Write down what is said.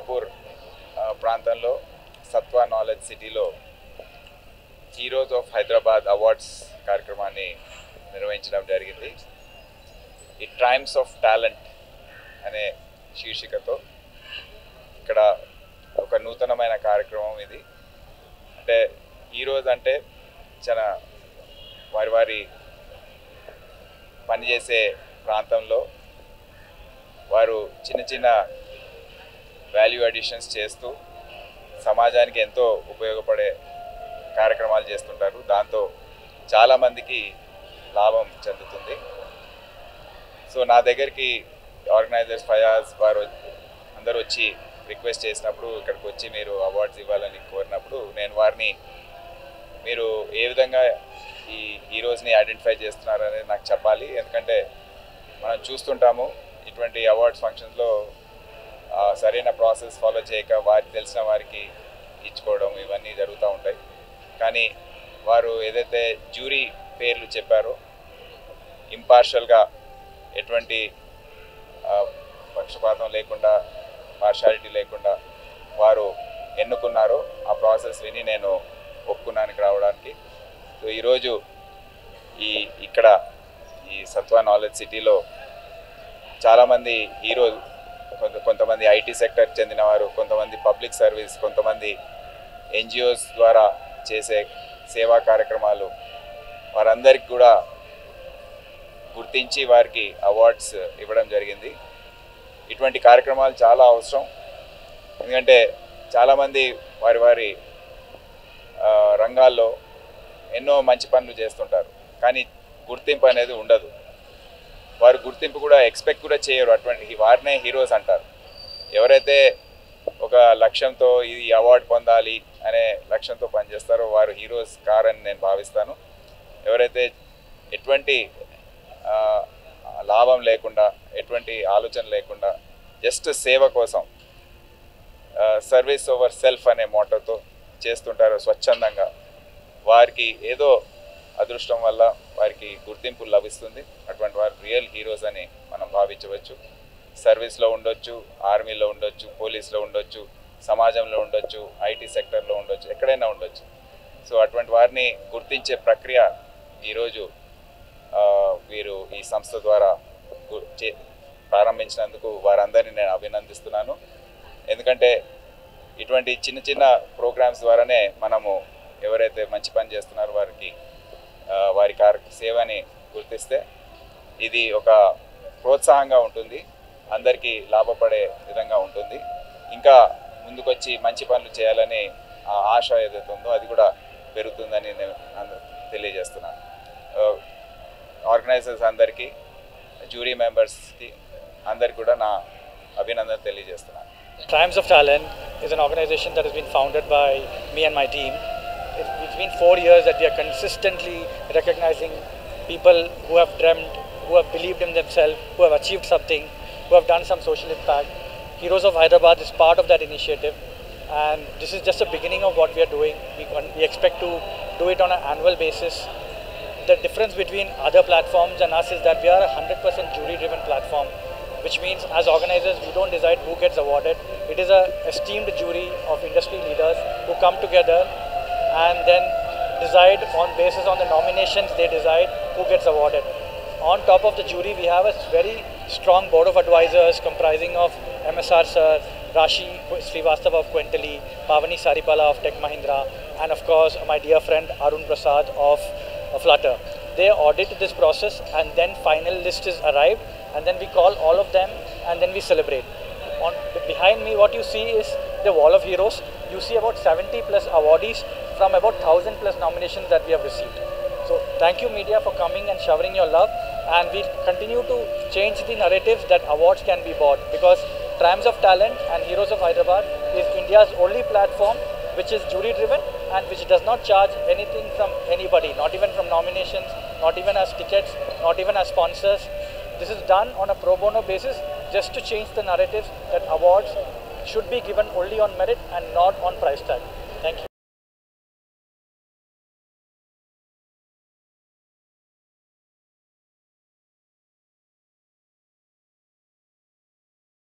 మియాపూర్ ప్రాంతంలో సత్వా నాలెడ్జ్ సిటీలో heroes of Hyderabad awards కార్యక్రమాన్ని నిర్వహించడం జరిగింది. ఈ టైమ్స్ ఆఫ్ టాలెంట్ అనే శీర్షికతో ఇక్కడ ఒక నూతనమైన కార్యక్రమం ఇది. అంటే హీరోస్ అంటే చాలా వారి పనిచేసే ప్రాంతంలో వారు చిన్న వాల్యూ అడిషన్స్ చేస్తూ సమాజానికి ఎంతో ఉపయోగపడే కార్యక్రమాలు చేస్తుంటారు. దాంతో చాలామందికి లాభం చెందుతుంది. సో నా దగ్గరికి ఆర్గనైజర్స్ ఫయాజ్ వారు అందరూ వచ్చి రిక్వెస్ట్ చేసినప్పుడు, ఇక్కడికి వచ్చి మీరు అవార్డ్స్ ఇవ్వాలని కోరినప్పుడు నేను వారిని మీరు ఏ విధంగా ఈ హీరోస్ని ఐడెంటిఫై చేస్తున్నారు అనేది నాకు చెప్పాలి. ఎందుకంటే మనం చూస్తుంటాము ఇటువంటి అవార్డ్స్ ఫంక్షన్స్లో సరైన ప్రాసెస్ ఫాలో చేయక వారికి తెలిసిన వారికి ఇచ్చుకోవడం ఇవన్నీ జరుగుతూ ఉంటాయి. కానీ వారు ఏదైతే జ్యూరీ పేర్లు చెప్పారో ఇంపార్షియల్గా ఎటువంటి పక్షపాతం లేకుండా పార్షాలిటీ లేకుండా వారు ఎన్నుకున్నారో ఆ ప్రాసెస్ విని నేను ఒప్పుకున్నానికి రావడానికి. సో ఈరోజు ఇక్కడ ఈ సత్వా నాలెడ్జ్ సిటీలో చాలామంది హీరో, కొంతమంది ఐటీ సెక్టర్కి చెందినవారు, కొంతమంది పబ్లిక్ సర్వీస్, కొంతమంది ఎన్జిఓస్ ద్వారా చేసే సేవా కార్యక్రమాలు, వారందరికీ కూడా గుర్తించి వారికి అవార్డ్స్ ఇవ్వడం జరిగింది. ఇటువంటి కార్యక్రమాలు చాలా అవసరం. ఎందుకంటే చాలామంది వారి రంగాల్లో ఎన్నో మంచి పనులు చేస్తుంటారు, కానీ గుర్తింపు అనేది ఉండదు. వారు గుర్తింపు కూడా ఎక్స్పెక్ట్ కూడా చేయరు. అటువంటి వారినే హీరోస్ అంటారు. ఎవరైతే ఒక లక్ష్యంతో ఇది అవార్డు పొందాలి అనే లక్ష్యంతో పనిచేస్తారో వారు హీరోస్ కారని నేను భావిస్తాను. ఎవరైతే ఎటువంటి లాభం లేకుండా, ఎటువంటి ఆలోచన లేకుండా జస్ట్ సేవ కోసం సర్వీస్ ఓవర్ సెల్ఫ్ అనే మోటోతో చేస్తుంటారో స్వచ్ఛందంగా, వారికి ఏదో అదృష్టం వల్ల వారికి గుర్తింపు లభిస్తుంది. అటువంటి వారు రియల్ హీరోస్ అని మనం భావించవచ్చు. సర్వీస్లో ఉండొచ్చు, ఆర్మీలో ఉండొచ్చు, పోలీస్లో ఉండొచ్చు, సమాజంలో ఉండొచ్చు, ఐటీ సెక్టర్లో ఉండొచ్చు, ఎక్కడైనా ఉండొచ్చు. సో అటువంటి వారిని గుర్తించే ప్రక్రియ ఈరోజు వీరు ఈ సంస్థ ద్వారా ప్రారంభించినందుకు వారందరినీ నేను అభినందిస్తున్నాను. ఎందుకంటే ఇటువంటి చిన్న ప్రోగ్రామ్స్ ద్వారానే మనము ఎవరైతే మంచి పని చేస్తున్నారో వారి సేవని గుర్తిస్తే ఇది ఒక ప్రోత్సాహంగా ఉంటుంది, అందరికీ లాభపడే విధంగా ఉంటుంది. ఇంకా ముందుకొచ్చి మంచి పనులు చేయాలని ఆ ఆశ ఏదైతే ఉందో అది కూడా పెరుగుతుందని నేను తెలియజేస్తున్నాను. ఆర్గనైజర్స్ అందరికీ, జ్యూరీ మెంబర్స్కి అందరికీ కూడా నా అభినందన తెలియజేస్తున్నాను. Triumphs of Talent is an organization that has been founded by me and my team. It's been 4 years that we are consistently recognizing people who have dreamt, who have believed in themselves, who have achieved something, who have done some social impact. Heroes of Hyderabad is part of that initiative, and this is just the beginning of what we are doing. We expect to do it on an annual basis. The difference between other platforms and us is that we are a 100% jury-driven platform, which means as organizers we don't decide who gets awarded. It is an esteemed jury of industry leaders who come together and then decide on basis on the nominations. They decide who gets awarded. On top of the jury we have a very strong board of advisors comprising of MSR sir, Rashi Srivastava of Quintali, Pavani Saripala of Tech Mahindra, and of course my dear friend Arun Prasad of Flutter. They audit this process and then final list is arrived, and then we call all of them and then we celebrate. Behind me what you see is the wall of heroes. You see about 70 plus awardees from about 1000 plus nominations that we have received. So thank you media for coming and showering your love, and we continue to change the narratives that awards can be bought, because Triumphs of Talent and Heroes of Hyderabad is India's only platform which is jury driven and which does not charge anything from anybody, not even from nominations, not even as tickets, not even as sponsors. This is done on a pro bono basis just to change the narratives that awards should be given only on merit and not on price tag.